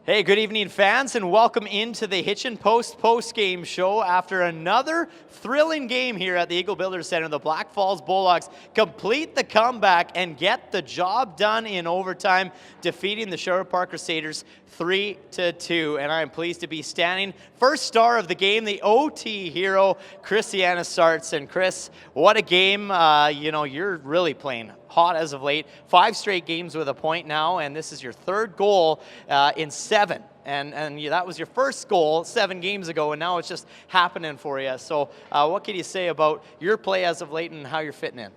Hey, good evening, fans, and welcome into the Hitchin post-game show. After another thrilling game here at the Eagle Builders Center, the Blackfalds Bulldogs complete the comeback and get the job done in overtime, defeating the Sherwood Park Crusaders 3-2. And I am pleased to be standing first star of the game, the OT hero, Krisjanis Sarts. And Chris, what a game! You're really playing hot as of late. 5 straight games with a point now, and this is your third goal in 7. And that was your first goal 7 games ago, and now it's just happening for you. So what can you say about your play as of late and how you're fitting in?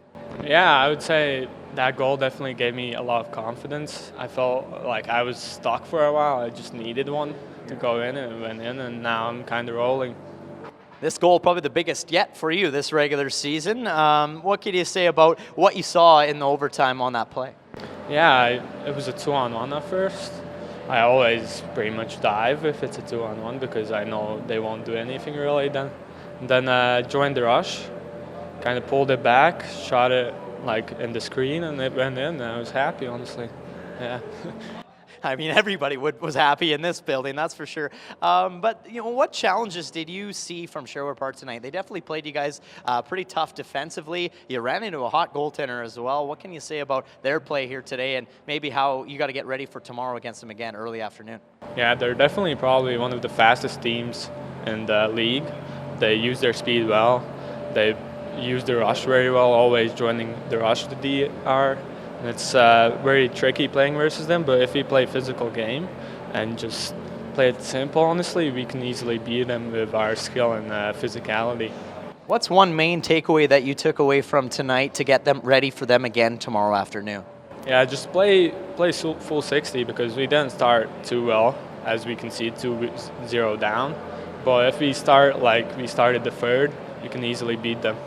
Yeah, I would say that goal definitely gave me a lot of confidence. I felt like I was stuck for a while. I just needed one to go in, and it went in, and now I'm kind of rolling. This goal, probably the biggest yet for you this regular season. What can you say about what you saw in the overtime on that play? Yeah, it was a 2-on-1 at first. I always pretty much dive if it's a 2-on-1 because I know they won't do anything really then. And then joined the rush, kind of pulled it back, shot it like in the screen, and it went in, and I was happy, honestly. Yeah. I mean, everybody was happy in this building, that's for sure. But what challenges did you see from Sherwood Park tonight? They definitely played you guys pretty tough defensively. You ran into a hot goaltender as well. What can you say about their play here today, and maybe how you got to get ready for tomorrow against them again early afternoon? Yeah, they're definitely probably one of the fastest teams in the league. They use their speed well. They use the rush very well, always joining the rush to DR. It's very tricky playing versus them, but if we play physical game and just play it simple, honestly, we can easily beat them with our skill and physicality. What's one main takeaway that you took away from tonight to get them ready for them again tomorrow afternoon? Yeah, just play full 60 because we didn't start too well, as we can see 2-0 down. But if we start like we started the third, you can easily beat them.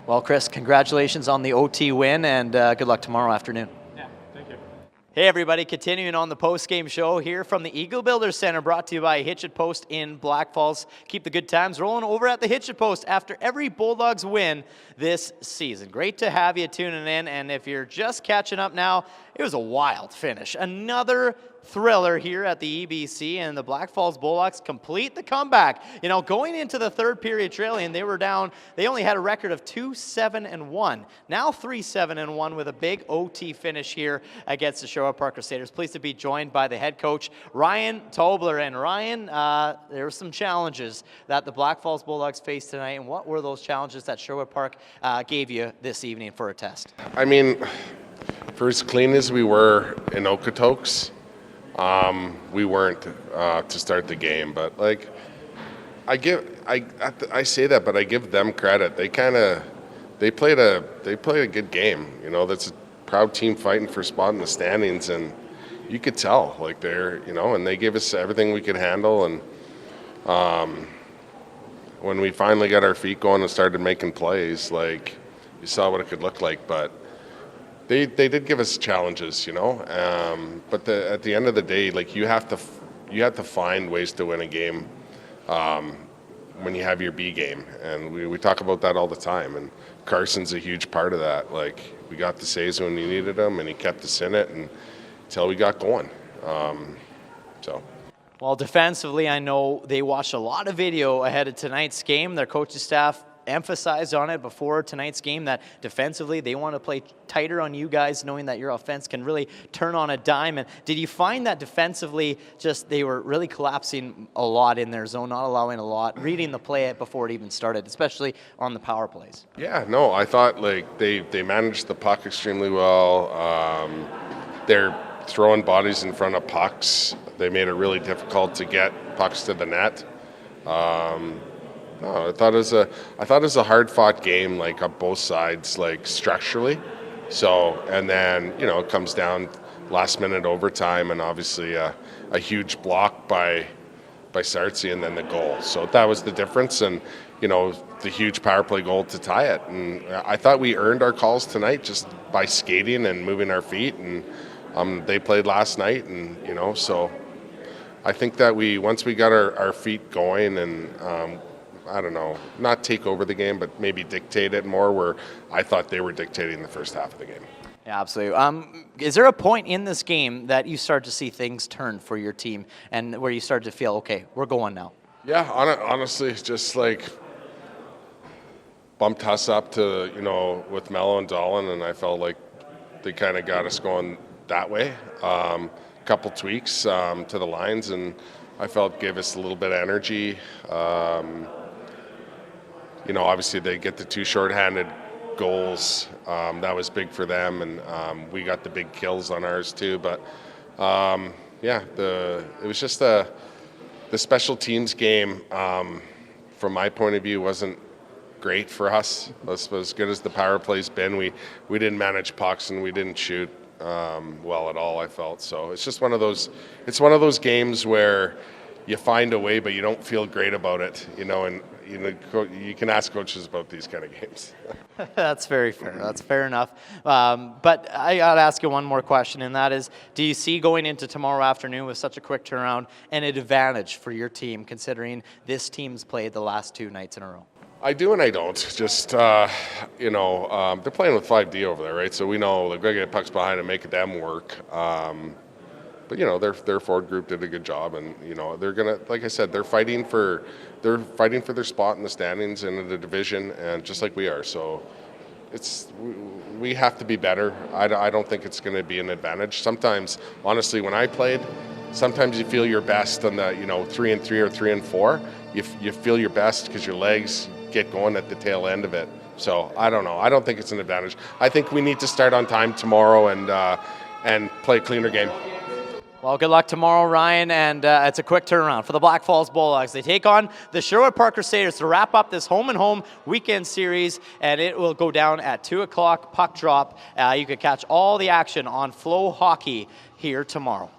Well, Chris, congratulations on the OT win, and good luck tomorrow afternoon. Yeah, thank you. Hey, everybody, continuing on the post-game show here from the Eagle Builders Center, brought to you by Hitchin Post in Blackfalds. Keep the good times rolling over at the Hitchin Post after every Bulldogs win this season. Great to have you tuning in, and if you're just catching up now, it was a wild finish. Another thriller here at the EBC, and the Blackfalds Bulldogs complete the comeback. Going into the third period trailing, they were down. They only had a record of 2-7-1. Now 3-7-1 with a big OT finish here against the Sherwood Park Crusaders. Pleased to be joined by the head coach, Ryan Tobler. And Ryan, there were some challenges that the Blackfalds Bulldogs faced tonight, and what were those challenges that Sherwood Park gave you this evening for a test? I mean, for as clean as we were in Okotoks, we weren't to start the game, but I say that, but I give them credit. They played a good game. That's a proud team fighting for a spot in the standings, and you could tell they're and they gave us everything we could handle. And when we finally got our feet going and started making plays, you saw what it could look like, but. They did give us challenges, but at the end of the day, you have to find ways to win a game when you have your B game, and we talk about that all the time. And Carson's a huge part of that. We got the saves when we needed them, and he kept us in it until we got going. Well, defensively, I know they watched a lot of video ahead of tonight's game. Their coaching staff emphasized on it before tonight's game that defensively they want to play tighter on you guys, knowing that your offense can really turn on a dime. And did you find that defensively they were really collapsing a lot in their zone, not allowing a lot, reading the play before it even started, especially on the power plays? Yeah, no, I thought they managed the puck extremely well. They're throwing bodies in front of pucks. They made it really difficult to get pucks to the net. No, I thought it was a hard-fought game, on both sides, structurally. So, and then it comes down last-minute overtime, and obviously a huge block by Sarts, and then the goal. So that was the difference, and the huge power play goal to tie it. And I thought we earned our calls tonight just by skating and moving our feet, and they played last night, and so I think that once we got our feet going and. I don't know, not take over the game, but maybe dictate it more, where I thought they were dictating the first half of the game. Yeah, absolutely. Is there a point in this game that you start to see things turn for your team and where you start to feel, okay, we're going now? Yeah, honestly, just like bumped us up to, with Mello and Dolan, and I felt like they kind of got us going that way. Couple tweaks to the lines, and I felt gave us a little bit of energy. Obviously they get the 2 shorthanded goals. That was big for them, and we got the big kills on ours too. But it was just the special teams game. From my point of view, wasn't great for us. As good as the power play's been, we didn't manage pucks and we didn't shoot well at all, I felt. So it's just one of those games where you find a way, but you don't feel great about it, and you can ask coaches about these kind of games. That's very fair. That's fair enough. But I got to ask you one more question, and that is, do you see going into tomorrow afternoon with such a quick turnaround an advantage for your team, considering this team's played the last 2 nights in a row? I do and I don't. Just, they're playing with 5D over there, right? So we know they're going to get pucks behind and make them work. But their forward group did a good job, and they're gonna, like I said, they're fighting for their spot in the standings and in the division, and just like we are. So we have to be better. I don't think it's going to be an advantage. Sometimes, honestly, when I played, sometimes you feel your best on the 3-3 or 3-4. You feel your best because your legs get going at the tail end of it. So I don't know. I don't think it's an advantage. I think we need to start on time tomorrow and play a cleaner game. Well, good luck tomorrow, Ryan, and it's a quick turnaround for the Blackfalds Bulldogs. They take on the Sherwood Park Crusaders to wrap up this home-and-home weekend series, and it will go down at 2 o'clock, puck drop. You can catch all the action on Flow Hockey here tomorrow.